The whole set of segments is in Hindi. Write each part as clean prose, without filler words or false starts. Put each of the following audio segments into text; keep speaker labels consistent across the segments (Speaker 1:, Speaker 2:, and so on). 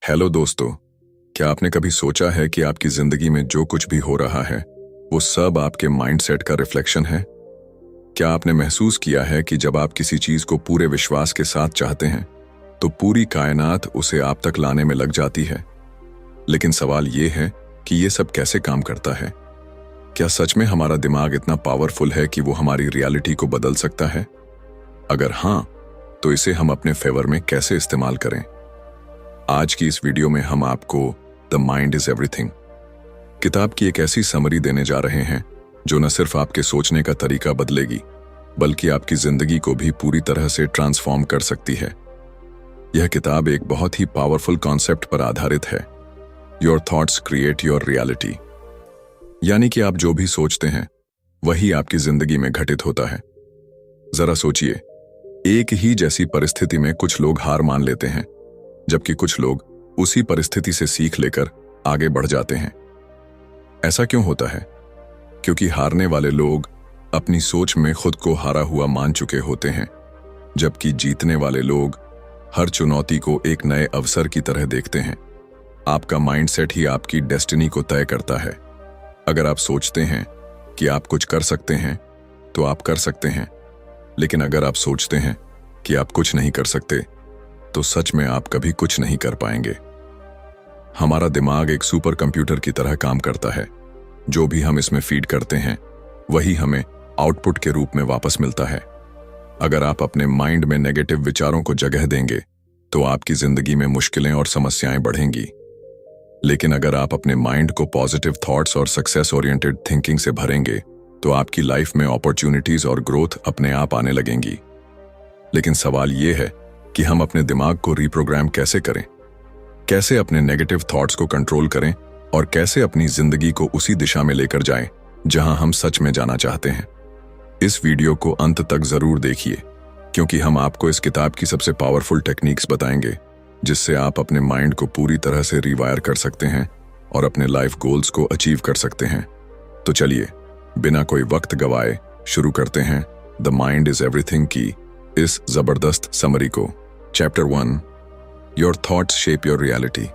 Speaker 1: हेलो दोस्तों, क्या आपने कभी सोचा है कि आपकी जिंदगी में जो कुछ भी हो रहा है वो सब आपके माइंडसेट का रिफ्लेक्शन है? क्या आपने महसूस किया है कि जब आप किसी चीज को पूरे विश्वास के साथ चाहते हैं तो पूरी कायनात उसे आप तक लाने में लग जाती है? लेकिन सवाल ये है कि ये सब कैसे काम करता है? क्या सच में हमारा दिमाग इतना पावरफुल है कि वो हमारी रियलिटी को बदल सकता है? अगर हाँ, तो इसे हम अपने फेवर में कैसे इस्तेमाल करें? आज की इस वीडियो में हम आपको द माइंड इज एवरीथिंग किताब की एक ऐसी समरी देने जा रहे हैं जो न सिर्फ आपके सोचने का तरीका बदलेगी बल्कि आपकी जिंदगी को भी पूरी तरह से ट्रांसफॉर्म कर सकती है। यह किताब एक बहुत ही पावरफुल कॉन्सेप्ट पर आधारित है, your thoughts create your reality. यानी कि आप जो भी सोचते हैं वही आपकी जिंदगी में घटित होता है। जरा सोचिए, एक ही जैसी परिस्थिति में कुछ लोग हार मान लेते हैं जबकि कुछ लोग उसी परिस्थिति से सीख लेकर आगे बढ़ जाते हैं। ऐसा क्यों होता है? क्योंकि हारने वाले लोग अपनी सोच में खुद को हारा हुआ मान चुके होते हैं, जबकि जीतने वाले लोग हर चुनौती को एक नए अवसर की तरह देखते हैं। आपका माइंडसेट ही आपकी डेस्टिनी को तय करता है। अगर आप सोचते हैं कि आप कुछ कर सकते हैं तो आप कर सकते हैं, लेकिन अगर आप सोचते हैं कि आप कुछ नहीं कर सकते तो सच में आप कभी कुछ नहीं कर पाएंगे। हमारा दिमाग एक सुपर कंप्यूटर की तरह काम करता है। जो भी हम इसमें फीड करते हैं वही हमें आउटपुट के रूप में वापस मिलता है। अगर आप अपने माइंड में नेगेटिव विचारों को जगह देंगे तो आपकी जिंदगी में मुश्किलें और समस्याएं बढ़ेंगी। लेकिन अगर आप अपने माइंड को पॉजिटिव थॉट्स और सक्सेस ओरिएंटेड थिंकिंग से भरेंगे तो आपकी लाइफ में अपॉर्चुनिटीज और ग्रोथ अपने आप आने लगेंगी। लेकिन सवाल यह है कि हम अपने दिमाग को रिप्रोग्राम कैसे करें, कैसे अपने नेगेटिव थॉट्स को कंट्रोल करें और कैसे अपनी जिंदगी को उसी दिशा में लेकर जाएं जहां हम सच में जाना चाहते हैं। इस वीडियो को अंत तक जरूर देखिए, क्योंकि हम आपको इस किताब की सबसे पावरफुल टेक्निक्स बताएंगे जिससे आप अपने माइंड को पूरी तरह से रिवायर कर सकते हैं और अपने लाइफ गोल्स को अचीव कर सकते हैं। तो चलिए, बिना कोई वक्त गवाए शुरू करते हैं द माइंड इज एवरीथिंग की इस जबरदस्त समरी को। Chapter 1, your thoughts shape your reality.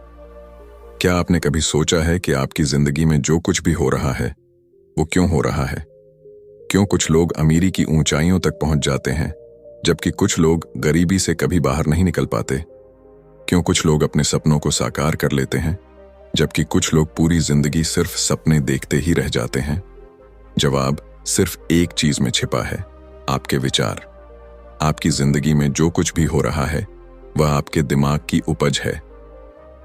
Speaker 1: क्या आपने कभी सोचा है कि आपकी जिंदगी में जो कुछ भी हो रहा है वो क्यों हो रहा है? क्यों कुछ लोग अमीरी की ऊंचाइयों तक पहुंच जाते हैं जबकि कुछ लोग गरीबी से कभी बाहर नहीं निकल पाते? क्यों कुछ लोग अपने सपनों को साकार कर लेते हैं जबकि कुछ लोग पूरी जिंदगी सिर्फ सपने देखते ही रह जाते हैं? जवाब सिर्फ एक चीज में छिपा है, आपके विचार। आपकी जिंदगी में जो कुछ भी हो रहा है वह आपके दिमाग की उपज है।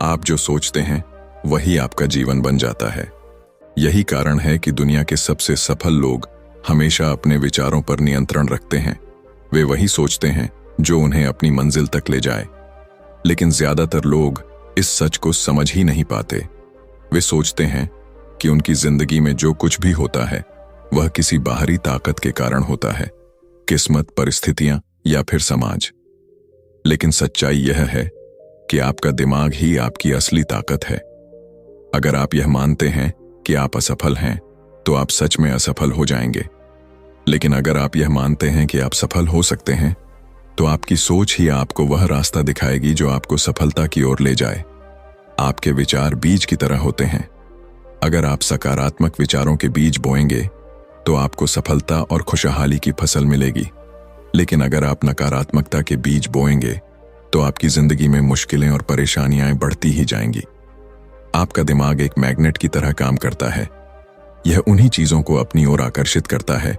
Speaker 1: आप जो सोचते हैं वही आपका जीवन बन जाता है। यही कारण है कि दुनिया के सबसे सफल लोग हमेशा अपने विचारों पर नियंत्रण रखते हैं। वे वही सोचते हैं जो उन्हें अपनी मंजिल तक ले जाए। लेकिन ज्यादातर लोग इस सच को समझ ही नहीं पाते। वे सोचते हैं कि उनकी जिंदगी में जो कुछ भी होता है वह किसी बाहरी ताकत के कारण होता है, किस्मत, परिस्थितियां या फिर समाज। लेकिन सच्चाई यह है कि आपका दिमाग ही आपकी असली ताकत है। अगर आप यह मानते हैं कि आप असफल हैं तो आप सच में असफल हो जाएंगे। लेकिन अगर आप यह मानते हैं कि आप सफल हो सकते हैं तो आपकी सोच ही आपको वह रास्ता दिखाएगी जो आपको सफलता की ओर ले जाए। आपके विचार बीज की तरह होते हैं। अगर आप सकारात्मक विचारों के बीज बोएंगे तो आपको सफलता और खुशहाली की फसल मिलेगी। लेकिन अगर आप नकारात्मकता के बीज बोएंगे तो आपकी जिंदगी में मुश्किलें और परेशानियां बढ़ती ही जाएंगी। आपका दिमाग एक मैग्नेट की तरह काम करता है। यह उन्हीं चीजों को अपनी ओर आकर्षित करता है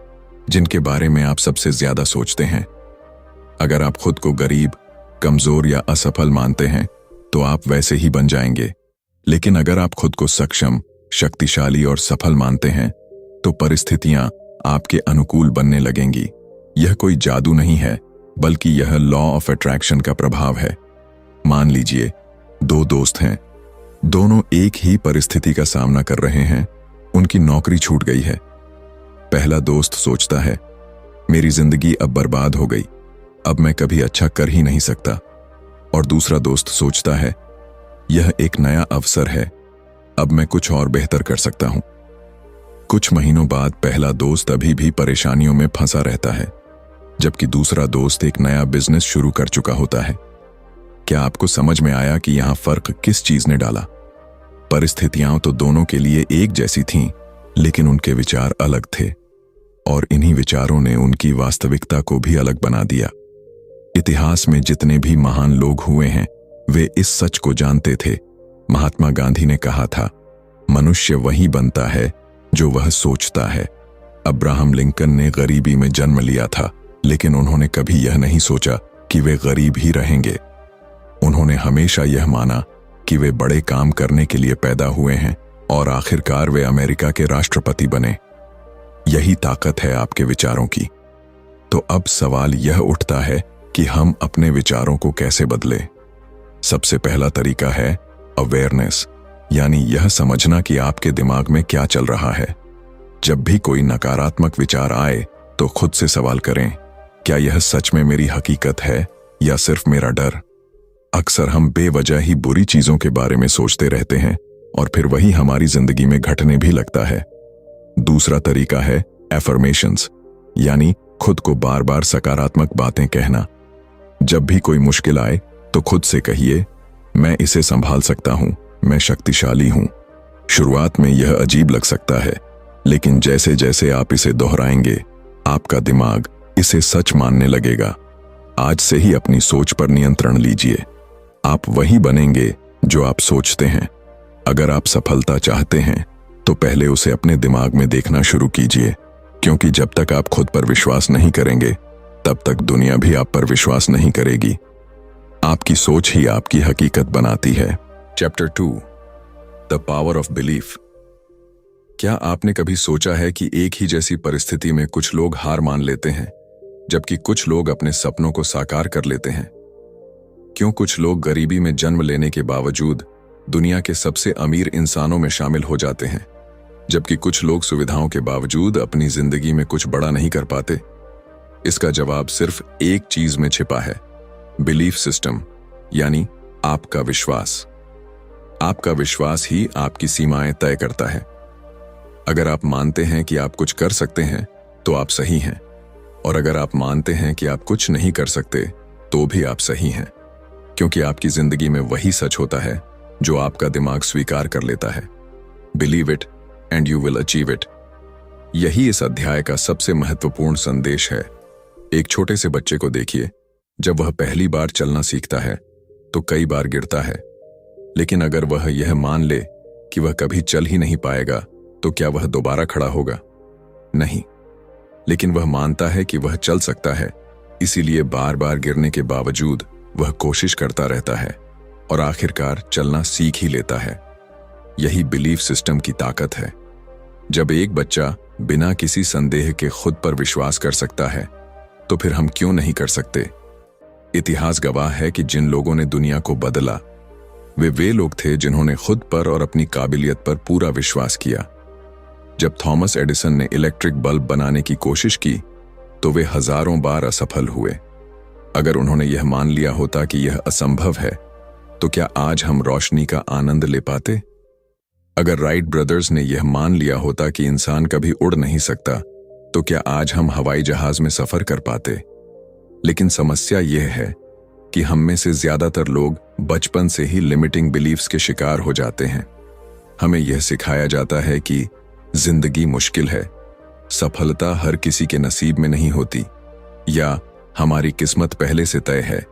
Speaker 1: जिनके बारे में आप सबसे ज्यादा सोचते हैं। अगर आप खुद को गरीब, कमजोर या असफल मानते हैं तो आप वैसे ही बन जाएंगे। लेकिन अगर आप खुद को सक्षम, शक्तिशाली और सफल मानते हैं तो परिस्थितियां आपके अनुकूल बनने लगेंगी। यह कोई जादू नहीं है, बल्कि यह लॉ ऑफ अट्रैक्शन का प्रभाव है। मान लीजिए, दो दोस्त हैं, दोनों एक ही परिस्थिति का सामना कर रहे हैं। उनकी नौकरी छूट गई है। पहला दोस्त सोचता है, मेरी जिंदगी अब बर्बाद हो गई, अब मैं कभी अच्छा कर ही नहीं सकता। और दूसरा दोस्त सोचता है, यह एक नया अवसर है, अब मैं कुछ और बेहतर कर सकता हूं। कुछ महीनों बाद पहला दोस्त अभी भी परेशानियों में फंसा रहता है, जबकि दूसरा दोस्त एक नया बिजनेस शुरू कर चुका होता है। क्या आपको समझ में आया कि यहाँ फर्क किस चीज ने डाला? परिस्थितियां तो दोनों के लिए एक जैसी थीं, लेकिन उनके विचार अलग थे और इन्हीं विचारों ने उनकी वास्तविकता को भी अलग बना दिया। इतिहास में जितने भी महान लोग हुए हैं वे इस सच को जानते थे। महात्मा गांधी ने कहा था, मनुष्य वही बनता है जो वह सोचता है। अब्राहम लिंकन ने गरीबी में जन्म लिया था, लेकिन उन्होंने कभी यह नहीं सोचा कि वे गरीब ही रहेंगे। उन्होंने हमेशा यह माना कि वे बड़े काम करने के लिए पैदा हुए हैं और आखिरकार वे अमेरिका के राष्ट्रपति बने। यही ताकत है आपके विचारों की। तो अब सवाल यह उठता है कि हम अपने विचारों को कैसे बदलें। सबसे पहला तरीका है अवेयरनेस, यानी यह समझना कि आपके दिमाग में क्या चल रहा है। जब भी कोई नकारात्मक विचार आए तो खुद से सवाल करें, क्या यह सच में मेरी हकीकत है या सिर्फ मेरा डर? अक्सर हम बेवजह ही बुरी चीजों के बारे में सोचते रहते हैं और फिर वही हमारी जिंदगी में घटने भी लगता है। दूसरा तरीका है एफर्मेशंस, यानी खुद को बार बार सकारात्मक बातें कहना। जब भी कोई मुश्किल आए तो खुद से कहिए, मैं इसे संभाल सकता हूं, मैं शक्तिशाली हूं। शुरुआत में यह अजीब लग सकता है, लेकिन जैसे जैसे आप इसे दोहराएंगे आपका दिमाग इसे सच मानने लगेगा। आज से ही अपनी सोच पर नियंत्रण लीजिए। आप वही बनेंगे जो आप सोचते हैं। अगर आप सफलता चाहते हैं तो पहले उसे अपने दिमाग में देखना शुरू कीजिए, क्योंकि जब तक आप खुद पर विश्वास नहीं करेंगे तब तक दुनिया भी आप पर विश्वास नहीं करेगी। आपकी सोच ही आपकी हकीकत बनाती है। Chapter 2, the power of belief. क्या आपने कभी सोचा है कि एक ही जैसी परिस्थिति में कुछ लोग हार मान लेते हैं जबकि कुछ लोग अपने सपनों को साकार कर लेते हैं? क्यों कुछ लोग गरीबी में जन्म लेने के बावजूद दुनिया के सबसे अमीर इंसानों में शामिल हो जाते हैं, जबकि कुछ लोग सुविधाओं के बावजूद अपनी जिंदगी में कुछ बड़ा नहीं कर पाते? इसका जवाब सिर्फ एक चीज में छिपा है, बिलीफ सिस्टम, यानी आपका विश्वास। आपका विश्वास ही आपकी सीमाएं तय करता है। अगर आप मानते हैं कि आप कुछ कर सकते हैं तो आप सही हैं, और अगर आप मानते हैं कि आप कुछ नहीं कर सकते तो भी आप सही हैं, क्योंकि आपकी जिंदगी में वही सच होता है जो आपका दिमाग स्वीकार कर लेता है। Believe it and you will achieve it. यही इस अध्याय का सबसे महत्वपूर्ण संदेश है। एक छोटे से बच्चे को देखिए, जब वह पहली बार चलना सीखता है तो कई बार गिरता है, लेकिन अगर वह यह मान ले कि वह कभी चल ही नहीं पाएगा तो क्या वह दोबारा खड़ा होगा? नहीं। लेकिन वह मानता है कि वह चल सकता है, इसीलिए बार बार गिरने के बावजूद वह कोशिश करता रहता है और आखिरकार चलना सीख ही लेता है। यही बिलीफ सिस्टम की ताकत है। जब एक बच्चा बिना किसी संदेह के खुद पर विश्वास कर सकता है तो फिर हम क्यों नहीं कर सकते? इतिहास गवाह है कि जिन लोगों ने दुनिया को बदला वे लोग थे जिन्होंने खुद पर और अपनी काबिलियत पर पूरा विश्वास किया। जब थॉमस एडिसन ने इलेक्ट्रिक बल्ब बनाने की कोशिश की तो वे हजारों बार असफल हुए। अगर उन्होंने यह मान लिया होता कि यह असंभव है तो क्या आज हम रोशनी का आनंद ले पाते? अगर राइट ब्रदर्स ने यह मान लिया होता कि इंसान कभी उड़ नहीं सकता तो क्या आज हम हवाई जहाज में सफर कर पाते? लेकिन समस्या यह है कि हम में से ज्यादातर लोग बचपन से ही लिमिटिंग बिलीफ्स के शिकार हो जाते हैं। हमें यह सिखाया जाता है कि जिंदगी मुश्किल है, सफलता हर किसी के नसीब में नहीं होती, या हमारी किस्मत पहले से तय है।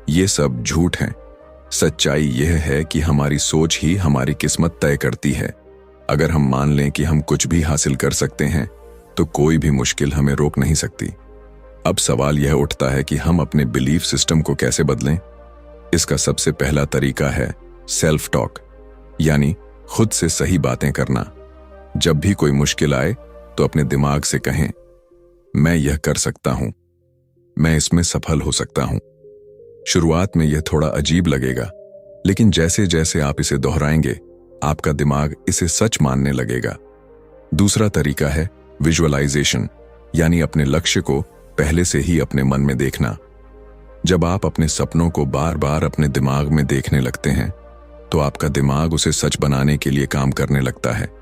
Speaker 1: ये सब झूठ है। सच्चाई यह है कि हमारी सोच ही हमारी किस्मत तय करती है। अगर हम मान लें कि हम कुछ भी हासिल कर सकते हैं तो कोई भी मुश्किल हमें रोक नहीं सकती। अब सवाल यह उठता है कि हम अपने बिलीफ सिस्टम को कैसे बदलें? इसका सबसे पहला तरीका है सेल्फ टॉक, यानी खुद से सही बातें करना। जब भी कोई मुश्किल आए तो अपने दिमाग से कहें, मैं यह कर सकता हूं, मैं इसमें सफल हो सकता हूं। शुरुआत में यह थोड़ा अजीब लगेगा, लेकिन जैसे जैसे आप इसे दोहराएंगे आपका दिमाग इसे सच मानने लगेगा। दूसरा तरीका है विजुअलाइजेशन, यानी अपने लक्ष्य को पहले से ही अपने मन में देखना। जब आप अपने सपनों को बार बार अपने दिमाग में देखने लगते हैं तो आपका दिमाग उसे सच बनाने के लिए काम करने लगता है।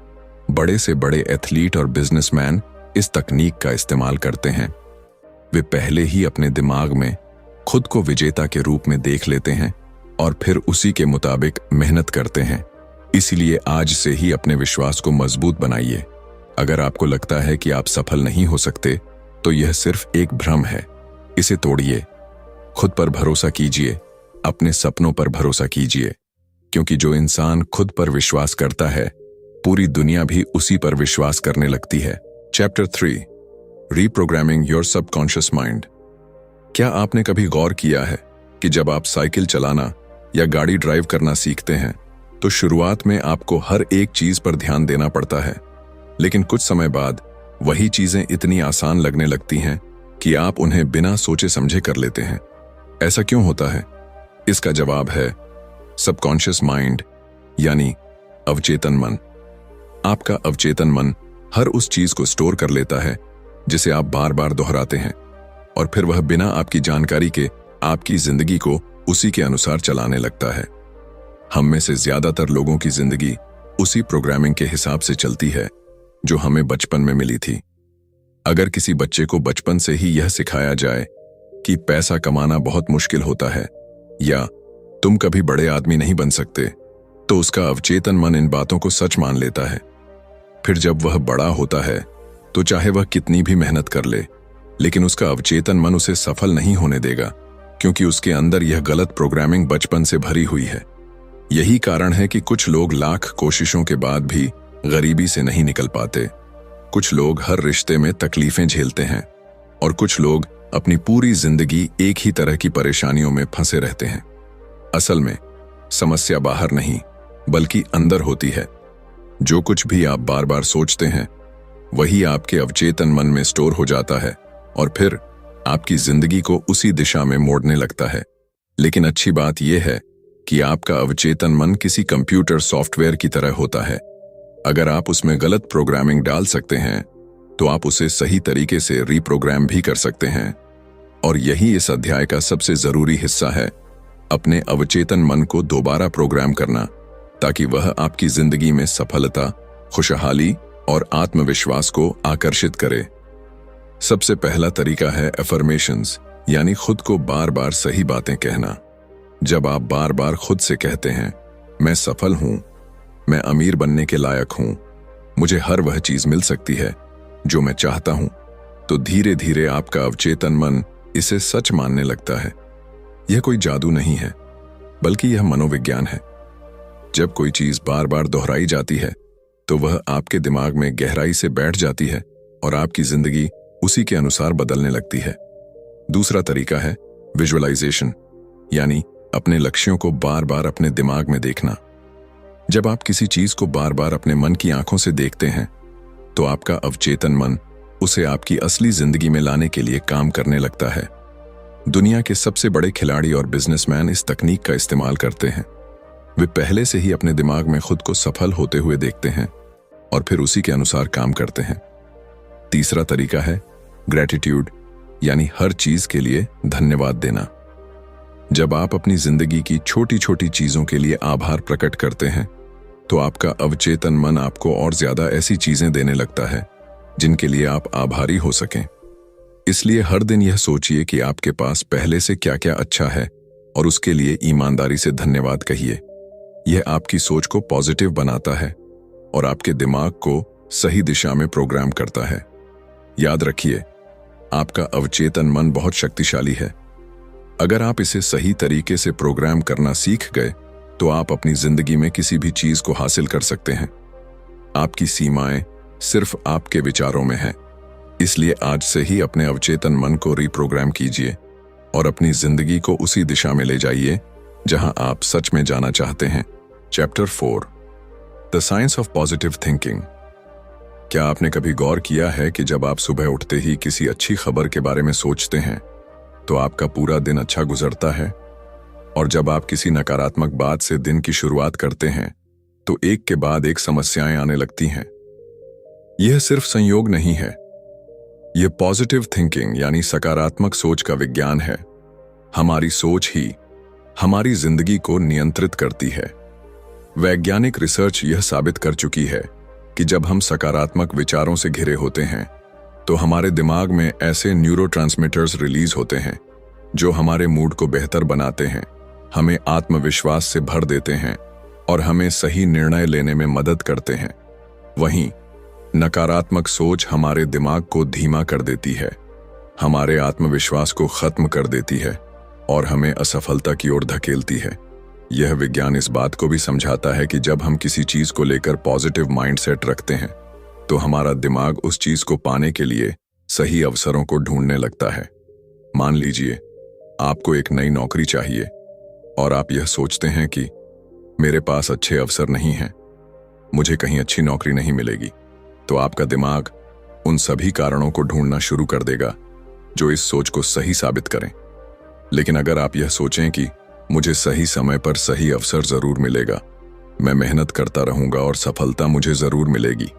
Speaker 1: बड़े से बड़े एथलीट और बिजनेसमैन इस तकनीक का इस्तेमाल करते हैं। वे पहले ही अपने दिमाग में खुद को विजेता के रूप में देख लेते हैं और फिर उसी के मुताबिक मेहनत करते हैं। इसीलिए आज से ही अपने विश्वास को मजबूत बनाइए। अगर आपको लगता है कि आप सफल नहीं हो सकते, तो यह सिर्फ एक भ्रम है। इसे तोड़िए। खुद पर भरोसा कीजिए, अपने सपनों पर भरोसा कीजिए, क्योंकि जो इंसान खुद पर विश्वास करता है, पूरी दुनिया भी उसी पर विश्वास करने लगती है। Chapter 3, reprogramming your subconscious mind. क्या आपने कभी गौर किया है कि जब आप साइकिल चलाना या गाड़ी ड्राइव करना सीखते हैं, तो शुरुआत में आपको हर एक चीज पर ध्यान देना पड़ता है, लेकिन कुछ समय बाद वही चीजें इतनी आसान लगने लगती हैं कि आप उन्हें बिना सोचे समझे कर लेते हैं। ऐसा क्यों होता है? इसका जवाब है सबकॉन्शियस माइंड, यानी अवचेतन मन। आपका अवचेतन मन हर उस चीज को स्टोर कर लेता है जिसे आप बार बार दोहराते हैं, और फिर वह बिना आपकी जानकारी के आपकी जिंदगी को उसी के अनुसार चलाने लगता है। हम में से ज्यादातर लोगों की जिंदगी उसी प्रोग्रामिंग के हिसाब से चलती है जो हमें बचपन में मिली थी। अगर किसी बच्चे को बचपन से ही यह सिखाया जाए कि पैसा कमाना बहुत मुश्किल होता है या तुम कभी बड़े आदमी नहीं बन सकते, तो उसका अवचेतन मन इन बातों को सच मान लेता है। फिर जब वह बड़ा होता है, तो चाहे वह कितनी भी मेहनत कर ले, लेकिन उसका अवचेतन मन उसे सफल नहीं होने देगा, क्योंकि उसके अंदर यह गलत प्रोग्रामिंग बचपन से भरी हुई है। यही कारण है कि कुछ लोग लाख कोशिशों के बाद भी गरीबी से नहीं निकल पाते। कुछ लोग हर रिश्ते में तकलीफें झेलते हैं, और कुछ लोग अपनी पूरी जिंदगी एक ही तरह की परेशानियों में फंसे रहते हैं। असल में समस्या बाहर नहीं, बल्कि अंदर होती है। जो कुछ भी आप बार बार सोचते हैं, वही आपके अवचेतन मन में स्टोर हो जाता है और फिर आपकी जिंदगी को उसी दिशा में मोड़ने लगता है। लेकिन अच्छी बात यह है कि आपका अवचेतन मन किसी कंप्यूटर सॉफ्टवेयर की तरह होता है। अगर आप उसमें गलत प्रोग्रामिंग डाल सकते हैं, तो आप उसे सही तरीके से रीप्रोग्राम भी कर सकते हैं। और यही इस अध्याय का सबसे जरूरी हिस्सा है, अपने अवचेतन मन को दोबारा प्रोग्राम करना, ताकि वह आपकी जिंदगी में सफलता, खुशहाली और आत्मविश्वास को आकर्षित करे। सबसे पहला तरीका है अफर्मेशंस, यानी खुद को बार बार सही बातें कहना। जब आप बार बार खुद से कहते हैं, मैं सफल हूं, मैं अमीर बनने के लायक हूं, मुझे हर वह चीज मिल सकती है जो मैं चाहता हूं, तो धीरे धीरे आपका अवचेतन मन इसे सच मानने लगता है। यह कोई जादू नहीं है, बल्कि यह मनोविज्ञान है। जब कोई चीज बार बार दोहराई जाती है, तो वह आपके दिमाग में गहराई से बैठ जाती है और आपकी जिंदगी उसी के अनुसार बदलने लगती है। दूसरा तरीका है विजुअलाइजेशन, यानी अपने लक्ष्यों को बार बार अपने दिमाग में देखना। जब आप किसी चीज को बार बार अपने मन की आंखों से देखते हैं, तो आपका अवचेतन मन उसे आपकी असली जिंदगी में लाने के लिए काम करने लगता है। दुनिया के सबसे बड़े खिलाड़ी और बिजनेसमैन इस तकनीक का इस्तेमाल करते हैं। वे पहले से ही अपने दिमाग में खुद को सफल होते हुए देखते हैं और फिर उसी के अनुसार काम करते हैं। तीसरा तरीका है ग्रैटिट्यूड, यानी हर चीज के लिए धन्यवाद देना। जब आप अपनी जिंदगी की छोटी छोटी चीजों के लिए आभार प्रकट करते हैं, तो आपका अवचेतन मन आपको और ज्यादा ऐसी चीजें देने लगता है जिनके लिए आप आभारी हो सकें। इसलिए हर दिन यह सोचिए कि आपके पास पहले से क्या क्या अच्छा है और उसके लिए ईमानदारी से धन्यवाद कहिए। यह आपकी सोच को पॉजिटिव बनाता है और आपके दिमाग को सही दिशा में प्रोग्राम करता है। याद रखिए, आपका अवचेतन मन बहुत शक्तिशाली है। अगर आप इसे सही तरीके से प्रोग्राम करना सीख गए, तो आप अपनी जिंदगी में किसी भी चीज को हासिल कर सकते हैं। आपकी सीमाएं सिर्फ आपके विचारों में हैं। इसलिए आज से ही अपने अवचेतन मन को रीप्रोग्राम कीजिए और अपनी जिंदगी को उसी दिशा में ले जाइए जहां आप सच में जाना चाहते हैं। Chapter 4, the science of positive thinking. क्या आपने कभी गौर किया है कि जब आप सुबह उठते ही किसी अच्छी खबर के बारे में सोचते हैं, तो आपका पूरा दिन अच्छा गुजरता है, और जब आप किसी नकारात्मक बात से दिन की शुरुआत करते हैं, तो एक के बाद एक समस्याएं आने लगती हैं। यह सिर्फ संयोग नहीं है, यह पॉजिटिव थिंकिंग यानी सकारात्मक सोच का विज्ञान है। हमारी सोच ही हमारी जिंदगी को नियंत्रित करती है। वैज्ञानिक रिसर्च यह साबित कर चुकी है कि जब हम सकारात्मक विचारों से घिरे होते हैं, तो हमारे दिमाग में ऐसे न्यूरोट्रांसमीटर्स रिलीज होते हैं जो हमारे मूड को बेहतर बनाते हैं, हमें आत्मविश्वास से भर देते हैं और हमें सही निर्णय लेने में मदद करते हैं। वहीं नकारात्मक सोच हमारे दिमाग को धीमा कर देती है, हमारे आत्मविश्वास को खत्म कर देती है और हमें असफलता की ओर धकेलती है। यह विज्ञान इस बात को भी समझाता है कि जब हम किसी चीज को लेकर पॉजिटिव माइंडसेट रखते हैं तो हमारा दिमाग उस चीज को पाने के लिए सही अवसरों को ढूंढने लगता है। मान लीजिए आपको एक नई नौकरी चाहिए और आप यह सोचते हैं कि मेरे पास अच्छे अवसर नहीं हैं, मुझे कहीं अच्छी नौकरी नहीं मिलेगी, तो आपका दिमाग उन सभी कारणों को ढूंढना शुरू कर देगा जो इस सोच को सही साबित करें। लेकिन अगर आप यह सोचें कि मुझे सही समय पर सही अवसर जरूर मिलेगा, मैं मेहनत करता रहूंगा और सफलता मुझे जरूर मिलेगी,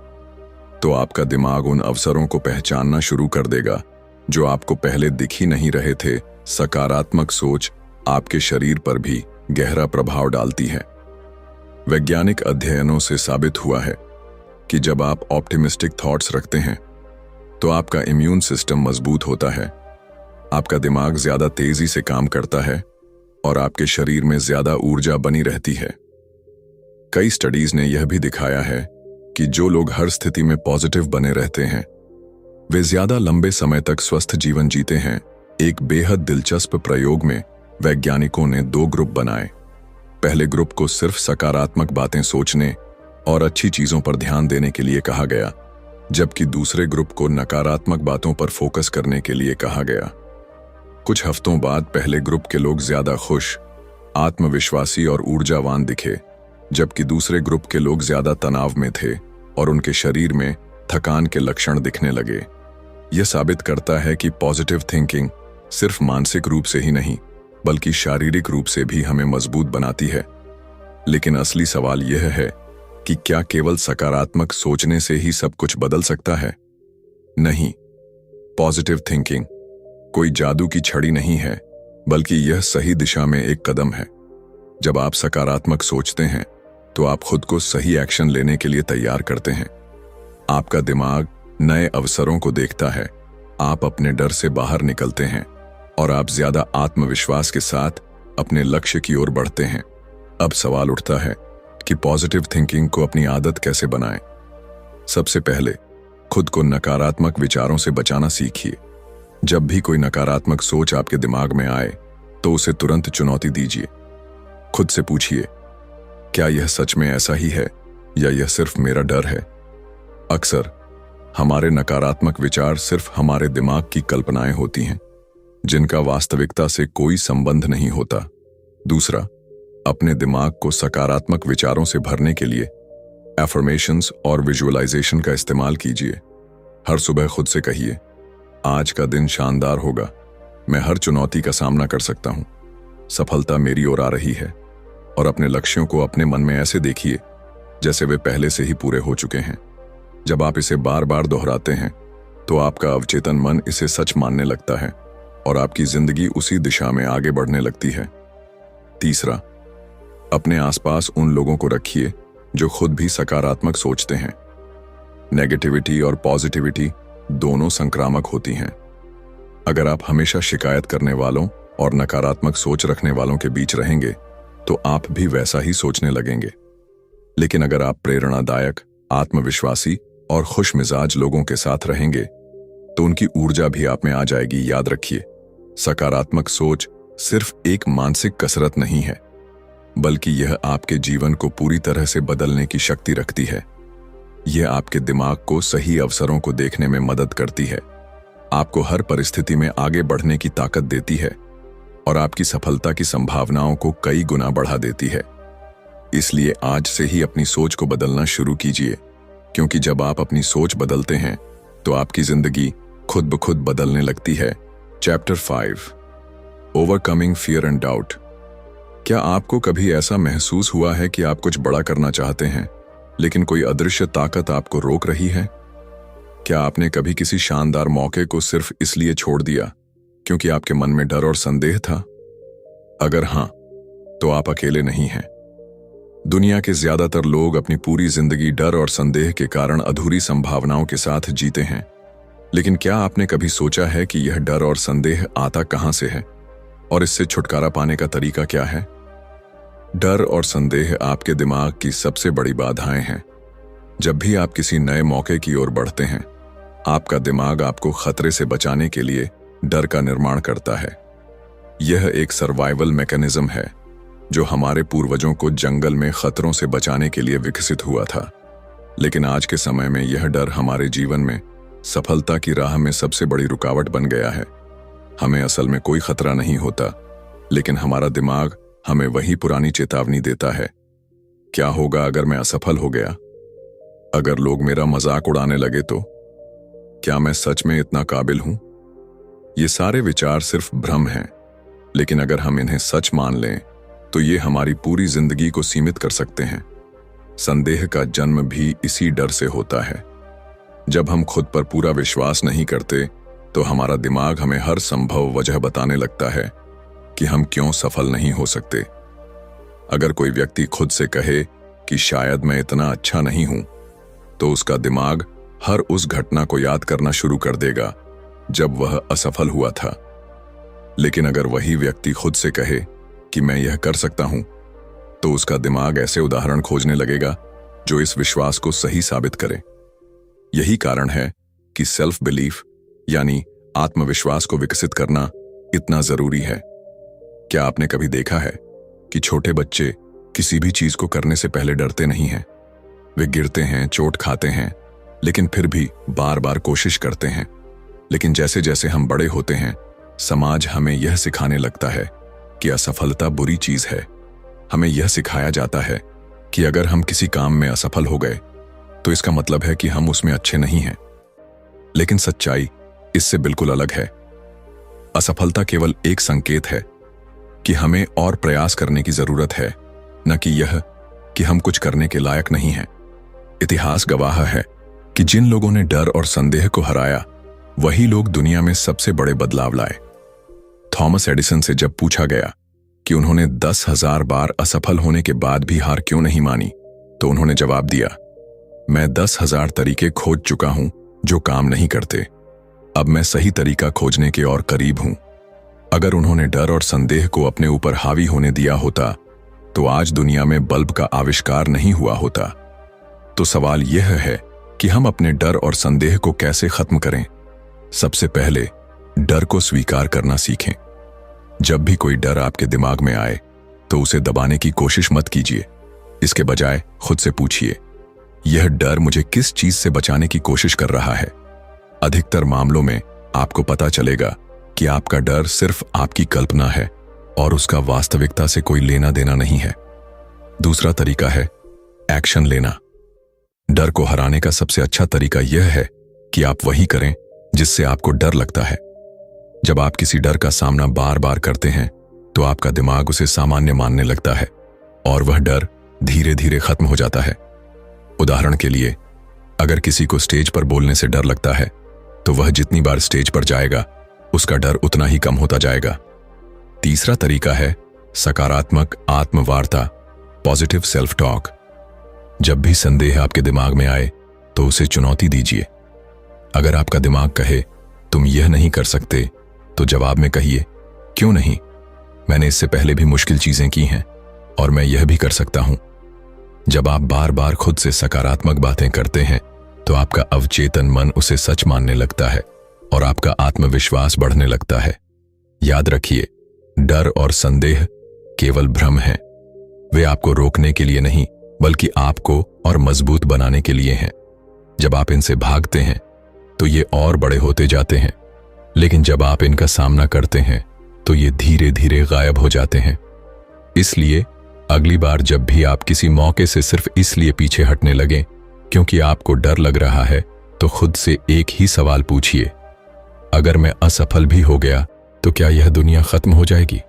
Speaker 1: तो आपका दिमाग उन अवसरों को पहचानना शुरू कर देगा जो आपको पहले दिख ही नहीं रहे थे। सकारात्मक सोच आपके शरीर पर भी गहरा प्रभाव डालती है। वैज्ञानिक अध्ययनों से साबित हुआ है कि जब आप ऑप्टिमिस्टिक थॉट्स रखते हैं तो आपका इम्यून सिस्टम मजबूत होता है, आपका दिमाग ज्यादा तेजी से काम करता है और आपके शरीर में ज्यादा ऊर्जा बनी रहती है। कई स्टडीज ने यह भी दिखाया है कि जो लोग हर स्थिति में पॉजिटिव बने रहते हैं वे ज्यादा लंबे समय तक स्वस्थ जीवन जीते हैं। एक बेहद दिलचस्प प्रयोग में वैज्ञानिकों ने 2 ग्रुप बनाए। पहले ग्रुप को सिर्फ सकारात्मक बातें सोचने और अच्छी चीजों पर ध्यान देने के लिए कहा गया, जबकि दूसरे ग्रुप को नकारात्मक बातों पर फोकस करने के लिए कहा गया। कुछ हफ्तों बाद पहले ग्रुप के लोग ज्यादा खुश, आत्मविश्वासी और ऊर्जावान दिखे, जबकि दूसरे ग्रुप के लोग ज्यादा तनाव में थे और उनके शरीर में थकान के लक्षण दिखने लगे। यह साबित करता है कि पॉजिटिव थिंकिंग सिर्फ मानसिक रूप से ही नहीं बल्कि शारीरिक रूप से भी हमें मजबूत बनाती है। लेकिन असली सवाल यह है कि क्या केवल सकारात्मक सोचने से ही सब कुछ बदल सकता है? नहीं, पॉजिटिव थिंकिंग कोई जादू की छड़ी नहीं है, बल्कि यह सही दिशा में एक कदम है। जब आप सकारात्मक सोचते हैं तो आप खुद को सही एक्शन लेने के लिए तैयार करते हैं। आपका दिमाग नए अवसरों को देखता है, आप अपने डर से बाहर निकलते हैं और आप ज्यादा आत्मविश्वास के साथ अपने लक्ष्य की ओर बढ़ते हैं। अब सवाल उठता है कि पॉजिटिव थिंकिंग को अपनी आदत कैसे बनाएं? सबसे पहले खुद को नकारात्मक विचारों से बचाना सीखिए। जब भी कोई नकारात्मक सोच आपके दिमाग में आए तो उसे तुरंत चुनौती दीजिए। खुद से पूछिए, क्या यह सच में ऐसा ही है या यह सिर्फ मेरा डर है? अक्सर हमारे नकारात्मक विचार सिर्फ हमारे दिमाग की कल्पनाएं होती हैं, जिनका वास्तविकता से कोई संबंध नहीं होता। दूसरा, अपने दिमाग को सकारात्मक विचारों से भरने के लिए एफर्मेशंस और विजुअलाइजेशन का इस्तेमाल कीजिए। हर सुबह खुद से कहिए, आज का दिन शानदार होगा, मैं हर चुनौती का सामना कर सकता हूं, सफलता मेरी ओर आ रही है। और अपने लक्ष्यों को अपने मन में ऐसे देखिए जैसे वे पहले से ही पूरे हो चुके हैं। जब आप इसे बार बार दोहराते हैं तो आपका अवचेतन मन इसे सच मानने लगता है और आपकी जिंदगी उसी दिशा में आगे बढ़ने लगती है। तीसरा, अपने आसपास उन लोगों को रखिए जो खुद भी सकारात्मक सोचते हैं। नेगेटिविटी और पॉजिटिविटी दोनों संक्रामक होती हैं। अगर आप हमेशा शिकायत करने वालों और नकारात्मक सोच रखने वालों के बीच रहेंगे तो आप भी वैसा ही सोचने लगेंगे। लेकिन अगर आप प्रेरणादायक, आत्मविश्वासी और खुश मिजाज लोगों के साथ रहेंगे तो उनकी ऊर्जा भी आप में आ जाएगी। याद रखिए, सकारात्मक सोच सिर्फ एक मानसिक कसरत नहीं है, बल्कि यह आपके जीवन को पूरी तरह से बदलने की शक्ति रखती है। यह आपके दिमाग को सही अवसरों को देखने में मदद करती है, आपको हर परिस्थिति में आगे बढ़ने की ताकत देती है और आपकी सफलता की संभावनाओं को कई गुना बढ़ा देती है। इसलिए आज से ही अपनी सोच को बदलना शुरू कीजिए, क्योंकि जब आप अपनी सोच बदलते हैं तो आपकी जिंदगी खुद ब खुद बदलने लगती है। Chapter 5, overcoming fear and doubt. क्या आपको कभी ऐसा महसूस हुआ है कि आप कुछ बड़ा करना चाहते हैं लेकिन कोई अदृश्य ताकत आपको रोक रही है? क्या आपने कभी किसी शानदार मौके को सिर्फ इसलिए छोड़ दिया क्योंकि आपके मन में डर और संदेह था? अगर हां, तो आप अकेले नहीं हैं। दुनिया के ज्यादातर लोग अपनी पूरी जिंदगी डर और संदेह के कारण अधूरी संभावनाओं के साथ जीते हैं। लेकिन क्या आपने कभी सोचा है कि यह डर और संदेह आता कहां से है और इससे छुटकारा पाने का तरीका क्या है? डर और संदेह आपके दिमाग की सबसे बड़ी बाधाएं हैं। जब भी आप किसी नए मौके की ओर बढ़ते हैं, आपका दिमाग आपको खतरे से बचाने के लिए डर का निर्माण करता है। यह एक सर्वाइवल मैकेनिज्म है जो हमारे पूर्वजों को जंगल में खतरों से बचाने के लिए विकसित हुआ था। लेकिन आज के समय में यह डर हमारे जीवन में सफलता की राह में सबसे बड़ी रुकावट बन गया है। हमें असल में कोई खतरा नहीं होता, लेकिन हमारा दिमाग हमें वही पुरानी चेतावनी देता है। क्या होगा अगर मैं असफल हो गया? अगर लोग मेरा मजाक उड़ाने लगे तो? क्या मैं सच में इतना काबिल हूं? ये सारे विचार सिर्फ भ्रम हैं, लेकिन अगर हम इन्हें सच मान लें तो ये हमारी पूरी जिंदगी को सीमित कर सकते हैं। संदेह का जन्म भी इसी डर से होता है। जब हम खुद पर पूरा विश्वास नहीं करते तो हमारा दिमाग हमें हर संभव वजह बताने लगता है कि हम क्यों सफल नहीं हो सकते। अगर कोई व्यक्ति खुद से कहे कि शायद मैं इतना अच्छा नहीं हूं, तो उसका दिमाग हर उस घटना को याद करना शुरू कर देगा जब वह असफल हुआ था। लेकिन अगर वही व्यक्ति खुद से कहे कि मैं यह कर सकता हूं, तो उसका दिमाग ऐसे उदाहरण खोजने लगेगा जो इस विश्वास को सही साबित करे। यही कारण है कि सेल्फ बिलीफ यानी आत्मविश्वास को विकसित करना इतना जरूरी है। क्या आपने कभी देखा है कि छोटे बच्चे किसी भी चीज को करने से पहले डरते नहीं हैं? वे गिरते हैं, चोट खाते हैं, लेकिन फिर भी बार बार कोशिश करते हैं। लेकिन जैसे जैसे हम बड़े होते हैं, समाज हमें यह सिखाने लगता है कि असफलता बुरी चीज है। हमें यह सिखाया जाता है कि अगर हम किसी काम में असफल हो गए तो इसका मतलब है कि हम उसमें अच्छे नहीं हैं। लेकिन सच्चाई इससे बिल्कुल अलग है। असफलता केवल एक संकेत है कि हमें और प्रयास करने की जरूरत है, न कि यह कि हम कुछ करने के लायक नहीं हैं। इतिहास गवाह है कि जिन लोगों ने डर और संदेह को हराया, वही लोग दुनिया में सबसे बड़े बदलाव लाए। थॉमस एडिसन से जब पूछा गया कि उन्होंने 10,000 बार असफल होने के बाद भी हार क्यों नहीं मानी, तो उन्होंने जवाब दिया, मैं 10,000 तरीके खोज चुका हूं जो काम नहीं करते। अब मैं सही तरीका खोजने के और करीब हूं। अगर उन्होंने डर और संदेह को अपने ऊपर हावी होने दिया होता, तो आज दुनिया में बल्ब का आविष्कार नहीं हुआ होता। तो सवाल यह है कि हम अपने डर और संदेह को कैसे खत्म करें। सबसे पहले डर को स्वीकार करना सीखें। जब भी कोई डर आपके दिमाग में आए तो उसे दबाने की कोशिश मत कीजिए। इसके बजाय खुद से पूछिए, यह डर मुझे किस चीज से बचाने की कोशिश कर रहा है। अधिकतर मामलों में आपको पता चलेगा कि आपका डर सिर्फ आपकी कल्पना है और उसका वास्तविकता से कोई लेना देना नहीं है। दूसरा तरीका है एक्शन लेना। डर को हराने का सबसे अच्छा तरीका यह है कि आप वही करें जिससे आपको डर लगता है। जब आप किसी डर का सामना बार बार करते हैं तो आपका दिमाग उसे सामान्य मानने लगता है और वह डर धीरे धीरे खत्म हो जाता है। उदाहरण के लिए, अगर किसी को स्टेज पर बोलने से डर लगता है तो वह जितनी बार स्टेज पर जाएगा उसका डर उतना ही कम होता जाएगा। तीसरा तरीका है सकारात्मक आत्मवार्ता, पॉजिटिव सेल्फ टॉक। जब भी संदेह आपके दिमाग में आए तो उसे चुनौती दीजिए। अगर आपका दिमाग कहे तुम यह नहीं कर सकते, तो जवाब में कहिए, क्यों नहीं, मैंने इससे पहले भी मुश्किल चीजें की हैं और मैं यह भी कर सकता हूं। जब आप बार बार खुद से सकारात्मक बातें करते हैं तो आपका अवचेतन मन उसे सच मानने लगता है और आपका आत्मविश्वास बढ़ने लगता है। याद रखिए, डर और संदेह केवल भ्रम हैं। वे आपको रोकने के लिए नहीं, बल्कि आपको और मजबूत बनाने के लिए हैं। जब आप इनसे भागते हैं तो ये और बड़े होते जाते हैं, लेकिन जब आप इनका सामना करते हैं तो ये धीरे धीरे गायब हो जाते हैं। इसलिए अगली बार जब भी आप किसी मौके से सिर्फ इसलिए पीछे हटने लगें क्योंकि आपको डर लग रहा है, तो खुद से एक ही सवाल पूछिए, अगर मैं असफल भी हो गया तो क्या यह दुनिया खत्म हो जाएगी?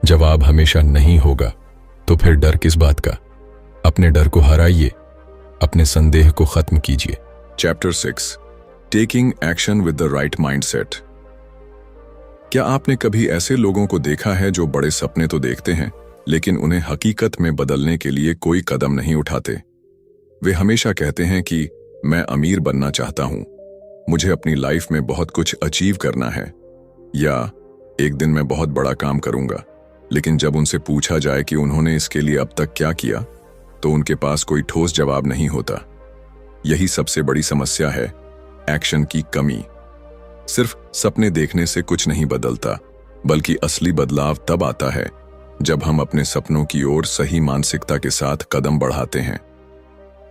Speaker 1: जवाब हमेशा नहीं होगा। तो फिर डर किस बात का? अपने डर को हराइए, अपने संदेह को खत्म कीजिए। Chapter 6, taking action with the right mindset. क्या आपने कभी ऐसे लोगों को देखा है जो बड़े सपने तो देखते हैं, लेकिन उन्हें हकीकत में बदलने के लिए कोई कदम नहीं उठाते? वे हमेशा कहते हैं कि मैं अमीर बनना चाहता हूं, मुझे अपनी लाइफ में बहुत कुछ अचीव करना है, या एक दिन मैं बहुत बड़ा काम करूंगा, लेकिन जब उनसे पूछा जाए कि उन्होंने इसके लिए अब तक क्या किया, तो उनके पास कोई ठोस जवाब नहीं होता। यही सबसे बड़ी समस्या है, एक्शन की कमी। सिर्फ सपने देखने से कुछ नहीं बदलता, बल्कि असली बदलाव तब आता है जब हम अपने सपनों की ओर सही मानसिकता के साथ कदम बढ़ाते हैं।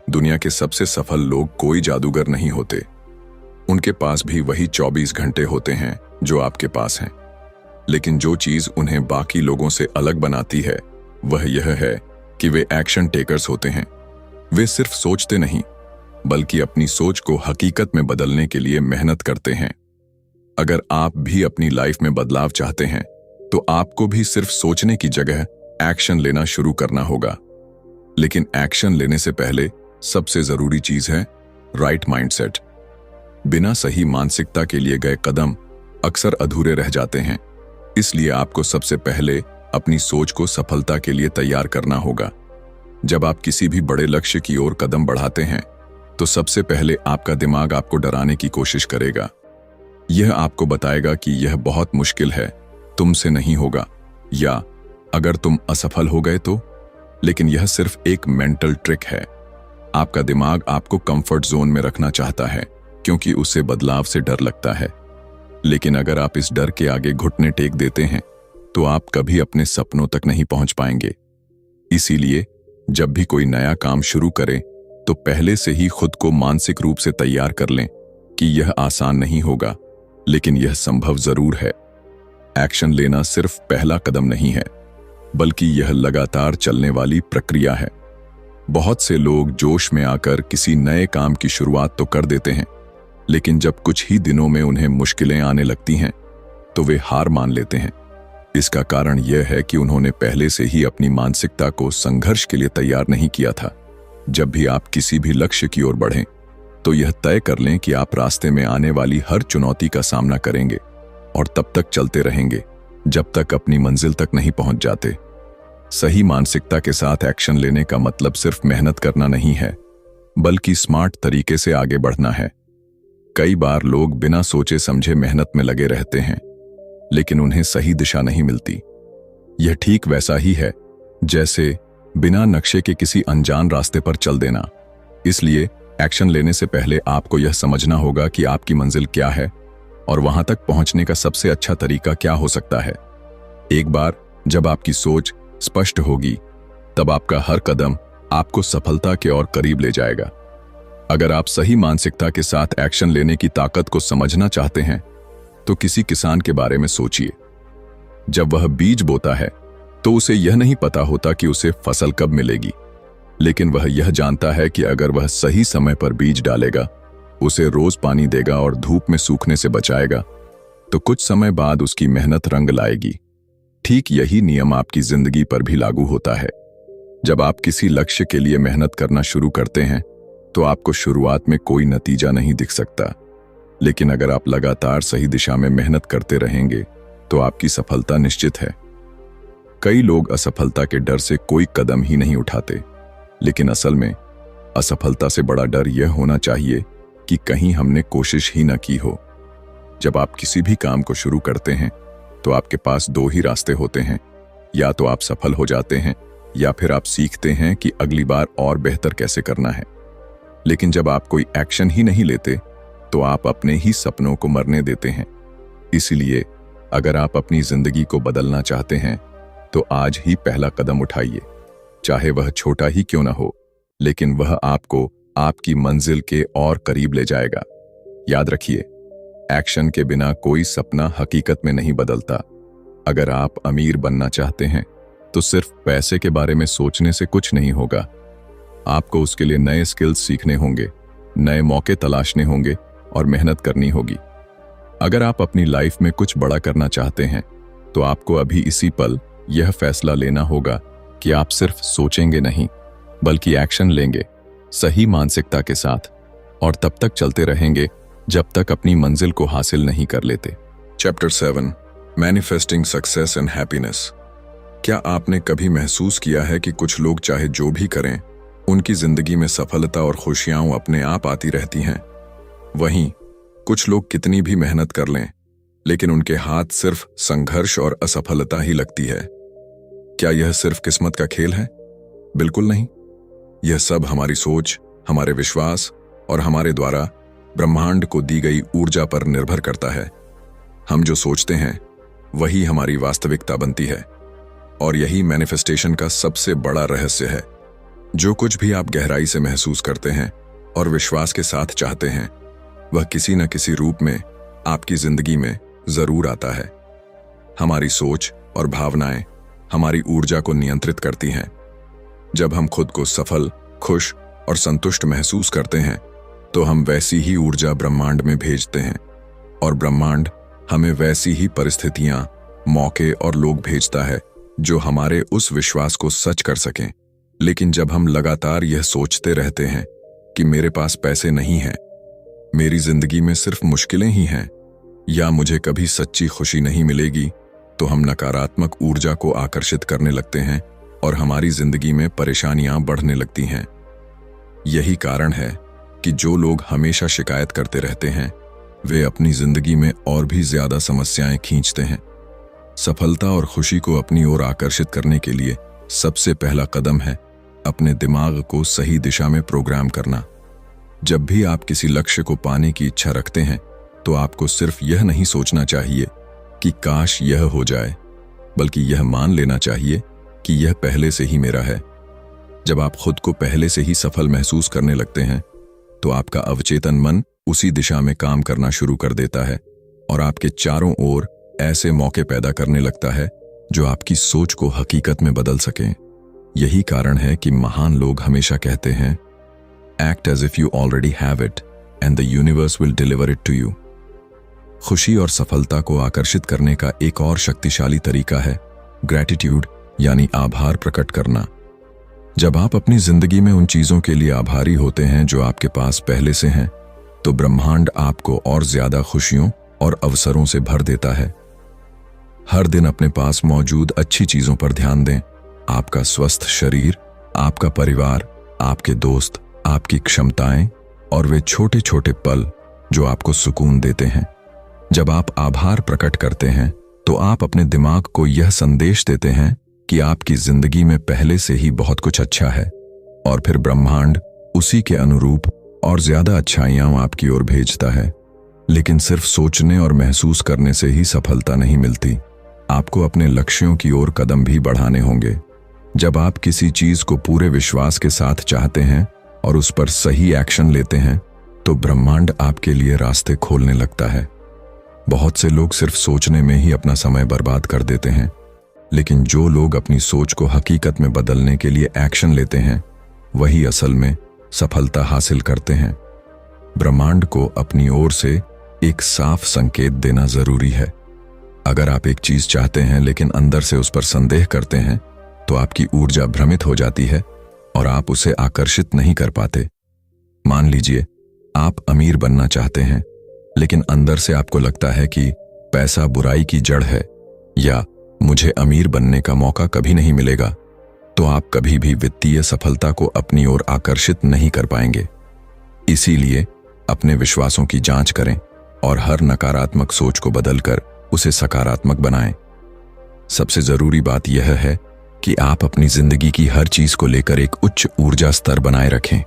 Speaker 1: दुनिया के सबसे सफल लोग कोई जादूगर नहीं होते। उनके पास भी वही 24 घंटे होते हैं जो आपके पास हैं। लेकिन जो चीज उन्हें बाकी लोगों से अलग बनाती है वह यह है कि वे एक्शन टेकर्स होते हैं। वे सिर्फ सोचते नहीं, बल्कि अपनी सोच को हकीकत में बदलने के लिए मेहनत करते हैं। अगर आप भी अपनी लाइफ में बदलाव चाहते हैं, तो आपको भी सिर्फ सोचने की जगह एक्शन लेना शुरू करना होगा। लेकिन एक्शन लेने से पहले सबसे जरूरी चीज है राइट माइंडसेट। बिना सही मानसिकता के लिए गए कदम अक्सर अधूरे रह जाते हैं। इसलिए आपको सबसे पहले अपनी सोच को सफलता के लिए तैयार करना होगा। जब आप किसी भी बड़े लक्ष्य की ओर कदम बढ़ाते हैं, तो सबसे पहले आपका दिमाग आपको डराने की कोशिश करेगा। यह आपको बताएगा कि यह बहुत मुश्किल है, तुमसे नहीं होगा, या अगर तुम असफल हो गए तो। लेकिन यह सिर्फ एक मेंटल ट्रिक है। आपका दिमाग आपको कंफर्ट जोन में रखना चाहता है, क्योंकि उसे बदलाव से डर लगता है। लेकिन अगर आप इस डर के आगे घुटने टेक देते हैं, तो आप कभी अपने सपनों तक नहीं पहुंच पाएंगे। इसीलिए जब भी कोई नया काम शुरू करें, तो पहले से ही खुद को मानसिक रूप से तैयार कर लें कि यह आसान नहीं होगा, लेकिन यह संभव जरूर है। एक्शन लेना सिर्फ पहला कदम नहीं है, बल्कि यह लगातार चलने वाली प्रक्रिया है। बहुत से लोग जोश में आकर किसी नए काम की शुरुआत तो कर देते हैं, लेकिन जब कुछ ही दिनों में उन्हें मुश्किलें आने लगती हैं, तो वे हार मान लेते हैं। इसका कारण यह है कि उन्होंने पहले से ही अपनी मानसिकता को संघर्ष के लिए तैयार नहीं किया था। जब भी आप किसी भी लक्ष्य की ओर बढ़ें, तो यह तय कर लें कि आप रास्ते में आने वाली हर चुनौती का सामना करेंगे और तब तक चलते रहेंगे जब तक अपनी मंजिल तक नहीं पहुंच जाते। सही मानसिकता के साथ एक्शन लेने का मतलब सिर्फ मेहनत करना नहीं है, बल्कि स्मार्ट तरीके से आगे बढ़ना है। कई बार लोग बिना सोचे समझे मेहनत में लगे रहते हैं, लेकिन उन्हें सही दिशा नहीं मिलती। यह ठीक वैसा ही है जैसे बिना नक्शे के किसी अनजान रास्ते पर चल देना। इसलिए एक्शन लेने से पहले आपको यह समझना होगा कि आपकी मंजिल क्या है और वहां तक पहुंचने का सबसे अच्छा तरीका क्या हो सकता है। एक बार जब आपकी सोच स्पष्ट होगी, तब आपका हर कदम आपको सफलता के और करीब ले जाएगा। अगर आप सही मानसिकता के साथ एक्शन लेने की ताकत को समझना चाहते हैं, तो किसी किसान के बारे में सोचिए। जब वह बीज बोता है, तो उसे यह नहीं पता होता कि उसे फसल कब मिलेगी, लेकिन वह यह जानता है कि अगर वह सही समय पर बीज डालेगा, उसे रोज पानी देगा और धूप में सूखने से बचाएगा, तो कुछ समय बाद उसकी मेहनत रंग लाएगी। ठीक यही नियम आपकी जिंदगी पर भी लागू होता है। जब आप किसी लक्ष्य के लिए मेहनत करना शुरू करते हैं, तो आपको शुरुआत में कोई नतीजा नहीं दिख सकता, लेकिन अगर आप लगातार सही दिशा में मेहनत करते रहेंगे, तो आपकी सफलता निश्चित है। कई लोग असफलता के डर से कोई कदम ही नहीं उठाते, लेकिन असल में असफलता से बड़ा डर यह होना चाहिए कि कहीं हमने कोशिश ही न की हो। जब आप किसी भी काम को शुरू करते हैं, तो आपके पास दो ही रास्ते होते हैं। या तो आप सफल हो जाते हैं, या फिर आप सीखते हैं कि अगली बार और बेहतर कैसे करना है। लेकिन जब आप कोई एक्शन ही नहीं लेते, तो आप अपने ही सपनों को मरने देते हैं। इसलिए अगर आप अपनी जिंदगी को बदलना चाहते हैं, तो आज ही पहला कदम उठाइए। चाहे वह छोटा ही क्यों ना हो, लेकिन वह आपको आपकी मंजिल के और करीब ले जाएगा। याद रखिए, एक्शन के बिना कोई सपना हकीकत में नहीं बदलता। अगर आप अमीर बनना चाहते हैं, तो सिर्फ पैसे के बारे में सोचने से कुछ नहीं होगा। आपको उसके लिए नए स्किल्स सीखने होंगे, नए मौके तलाशने होंगे और मेहनत करनी होगी। अगर आप अपनी लाइफ में कुछ बड़ा करना चाहते हैं, तो आपको अभी इसी पल यह फैसला लेना होगा कि आप सिर्फ सोचेंगे नहीं, बल्कि एक्शन लेंगे सही मानसिकता के साथ, और तब तक चलते रहेंगे जब तक अपनी मंजिल को हासिल नहीं कर लेते।
Speaker 2: Chapter 7 manifesting success and happiness. क्या आपने कभी महसूस किया है कि कुछ लोग चाहे जो भी करें, उनकी जिंदगी में सफलता और खुशियां अपने आप आती रहती हैं? वहीं कुछ लोग कितनी भी मेहनत कर लें, लेकिन उनके हाथ सिर्फ संघर्ष और असफलता ही लगती है।
Speaker 1: क्या यह सिर्फ किस्मत का खेल है? बिल्कुल नहीं। यह सब हमारी सोच, हमारे विश्वास और हमारे द्वारा ब्रह्मांड को दी गई ऊर्जा पर निर्भर करता है। हम जो सोचते हैं वही हमारी वास्तविकता बनती है, और यही मैनिफेस्टेशन का सबसे बड़ा रहस्य है। जो कुछ भी आप गहराई से महसूस करते हैं और विश्वास के साथ चाहते हैं, वह किसी न किसी रूप में आपकी जिंदगी में जरूर आता है। हमारी सोच और भावनाएं हमारी ऊर्जा को नियंत्रित करती हैं। जब हम खुद को सफल, खुश और संतुष्ट महसूस करते हैं, तो हम वैसी ही ऊर्जा ब्रह्मांड में भेजते हैं, और ब्रह्मांड हमें वैसी ही परिस्थितियां, मौके और लोग भेजता है जो हमारे उस विश्वास को सच कर सकें। लेकिन जब हम लगातार यह सोचते रहते हैं कि मेरे पास पैसे नहीं हैं, मेरी जिंदगी में सिर्फ मुश्किलें ही हैं, या मुझे कभी सच्ची खुशी नहीं मिलेगी, तो हम नकारात्मक ऊर्जा को आकर्षित करने लगते हैं और हमारी जिंदगी में परेशानियां बढ़ने लगती हैं। यही कारण है कि जो लोग हमेशा शिकायत करते रहते हैं, वे अपनी जिंदगी में और भी ज्यादा समस्याएं खींचते हैं। सफलता और खुशी को अपनी ओर आकर्षित करने के लिए सबसे पहला कदम है अपने दिमाग को सही दिशा में प्रोग्राम करना। जब भी आप किसी लक्ष्य को पाने की इच्छा रखते हैं, तो आपको सिर्फ यह नहीं सोचना चाहिए कि काश यह हो जाए, बल्कि यह मान लेना चाहिए कि यह पहले से ही मेरा है। जब आप खुद को पहले से ही सफल महसूस करने लगते हैं, तो आपका अवचेतन मन उसी दिशा में काम करना शुरू कर देता है और आपके चारों ओर ऐसे मौके पैदा करने लगता है जो आपकी सोच को हकीकत में बदल सकें। यही कारण है कि महान लोग हमेशा कहते हैं, act as if you already have it and the universe will deliver it to you. खुशी और सफलता को आकर्षित करने का एक और शक्तिशाली तरीका है ग्रैटिट्यूड, यानी आभार प्रकट करना। जब आप अपनी जिंदगी में उन चीजों के लिए आभारी होते हैं जो आपके पास पहले से हैं, तो ब्रह्मांड आपको और ज्यादा खुशियों और अवसरों से भर देता है। हर दिन अपने पास मौजूद अच्छी चीजों पर ध्यान दें। आपका स्वस्थ शरीर, आपका परिवार, आपके दोस्त, आपकी क्षमताएं और वे छोटे छोटे पल जो आपको सुकून देते हैं। जब आप आभार प्रकट करते हैं, तो आप अपने दिमाग को यह संदेश देते हैं कि आपकी जिंदगी में पहले से ही बहुत कुछ अच्छा है, और फिर ब्रह्मांड उसी के अनुरूप और ज्यादा अच्छाइयां आपकी ओर भेजता है। लेकिन सिर्फ सोचने और महसूस करने से ही सफलता नहीं मिलती। आपको अपने लक्ष्यों की ओर कदम भी बढ़ाने होंगे। जब आप किसी चीज को पूरे विश्वास के साथ चाहते हैं और उस पर सही एक्शन लेते हैं, तो ब्रह्मांड आपके लिए रास्ते खोलने लगता है। बहुत से लोग सिर्फ सोचने में ही अपना समय बर्बाद कर देते हैं, लेकिन जो लोग अपनी सोच को हकीकत में बदलने के लिए एक्शन लेते हैं, वही असल में सफलता हासिल करते हैं। ब्रह्मांड को अपनी ओर से एक साफ संकेत देना जरूरी है। अगर आप एक चीज चाहते हैं लेकिन अंदर से उस पर संदेह करते हैं, तो आपकी ऊर्जा भ्रमित हो जाती है और आप उसे आकर्षित नहीं कर पाते। मान लीजिए आप अमीर बनना चाहते हैं, लेकिन अंदर से आपको लगता है कि पैसा बुराई की जड़ है, या मुझे अमीर बनने का मौका कभी नहीं मिलेगा, तो आप कभी भी वित्तीय सफलता को अपनी ओर आकर्षित नहीं कर पाएंगे। इसीलिए अपने विश्वासों की जांच करें और हर नकारात्मक सोच को बदलकर उसे सकारात्मक बनाएं। सबसे जरूरी बात यह है कि आप अपनी जिंदगी की हर चीज को लेकर एक उच्च ऊर्जा स्तर बनाए रखें।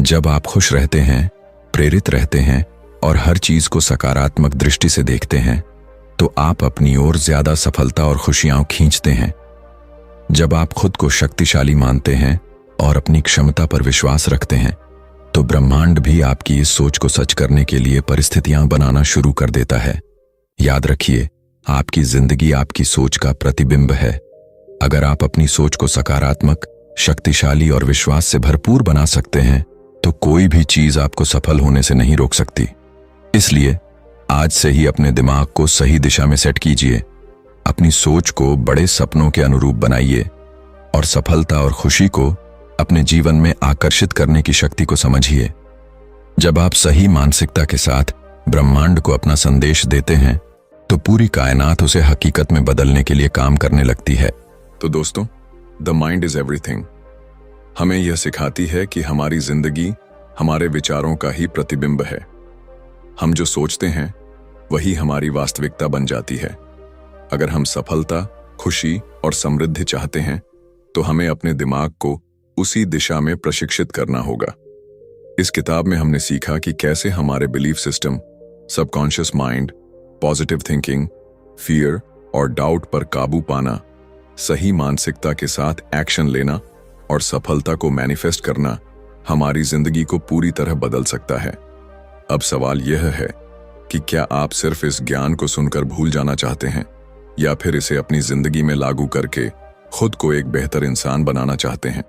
Speaker 1: जब आप खुश रहते हैं, प्रेरित रहते हैं और हर चीज को सकारात्मक दृष्टि से देखते हैं, तो आप अपनी ओर ज्यादा सफलता और खुशियां खींचते हैं। जब आप खुद को शक्तिशाली मानते हैं और अपनी क्षमता पर विश्वास रखते हैं, तो ब्रह्मांड भी आपकी इस सोच को सच करने के लिए परिस्थितियां बनाना शुरू कर देता है। याद रखिए, आपकी जिंदगी आपकी सोच का प्रतिबिंब है। अगर आप अपनी सोच को सकारात्मक, शक्तिशाली और विश्वास से भरपूर बना सकते हैं, तो कोई भी चीज आपको सफल होने से नहीं रोक सकती। इसलिए आज से ही अपने दिमाग को सही दिशा में सेट कीजिए, अपनी सोच को बड़े सपनों के अनुरूप बनाइए और सफलता और खुशी को अपने जीवन में आकर्षित करने की शक्ति को समझिए। जब आप सही मानसिकता के साथ ब्रह्मांड को अपना संदेश देते हैं, तो पूरी कायनात उसे हकीकत में बदलने के लिए काम करने लगती है। तो दोस्तों, द माइंड इज एवरीथिंग हमें यह सिखाती है कि हमारी जिंदगी हमारे विचारों का ही प्रतिबिंब है। हम जो सोचते हैं वही हमारी वास्तविकता बन जाती है। अगर हम सफलता, खुशी और समृद्धि चाहते हैं तो हमें अपने दिमाग को उसी दिशा में प्रशिक्षित करना होगा। इस किताब में हमने सीखा कि कैसे हमारे belief system, subconscious mind, positive thinking, fear और डाउट पर काबू पाना, सही मानसिकता के साथ एक्शन लेना और सफलता को मैनिफेस्ट करना हमारी जिंदगी को पूरी तरह बदल सकता है। अब सवाल यह है कि क्या आप सिर्फ इस ज्ञान को सुनकर भूल जाना चाहते हैं या फिर इसे अपनी जिंदगी में लागू करके खुद को एक बेहतर इंसान बनाना चाहते हैं?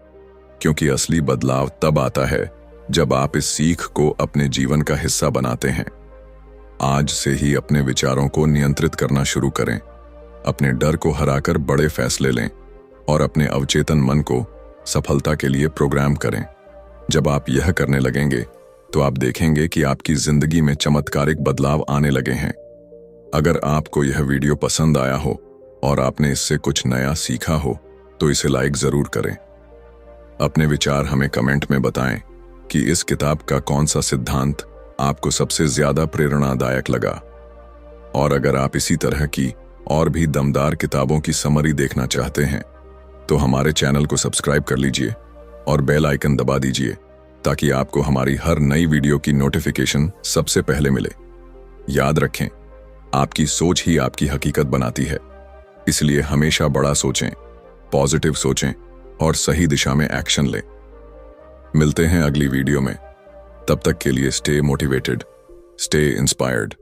Speaker 1: क्योंकि असली बदलाव तब आता है जब आप इस सीख को अपने जीवन का हिस्सा बनाते हैं। आज से ही अपने विचारों को नियंत्रित करना शुरू करें, अपने डर को हराकर बड़े फैसले लें और अपने अवचेतन मन को सफलता के लिए प्रोग्राम करें। जब आप यह करने लगेंगे तो आप देखेंगे कि आपकी जिंदगी में चमत्कारिक बदलाव आने लगे हैं। अगर आपको यह वीडियो पसंद आया हो और आपने इससे कुछ नया सीखा हो तो इसे लाइक जरूर करें। अपने विचार हमें कमेंट में बताएं कि इस किताब का कौन सा सिद्धांत आपको सबसे ज्यादा प्रेरणादायक लगा। और अगर आप इसी तरह की और भी दमदार किताबों की समरी देखना चाहते हैं तो हमारे चैनल को सब्सक्राइब कर लीजिए और बेल आइकन दबा दीजिए ताकि आपको हमारी हर नई वीडियो की नोटिफिकेशन सबसे पहले मिले। याद रखें, आपकी सोच ही आपकी हकीकत बनाती है, इसलिए हमेशा बड़ा सोचें, पॉजिटिव सोचें और सही दिशा में एक्शन लें। मिलते हैं अगली वीडियो में। तब तक के लिए स्टे मोटिवेटेड, स्टे इंस्पायर्ड।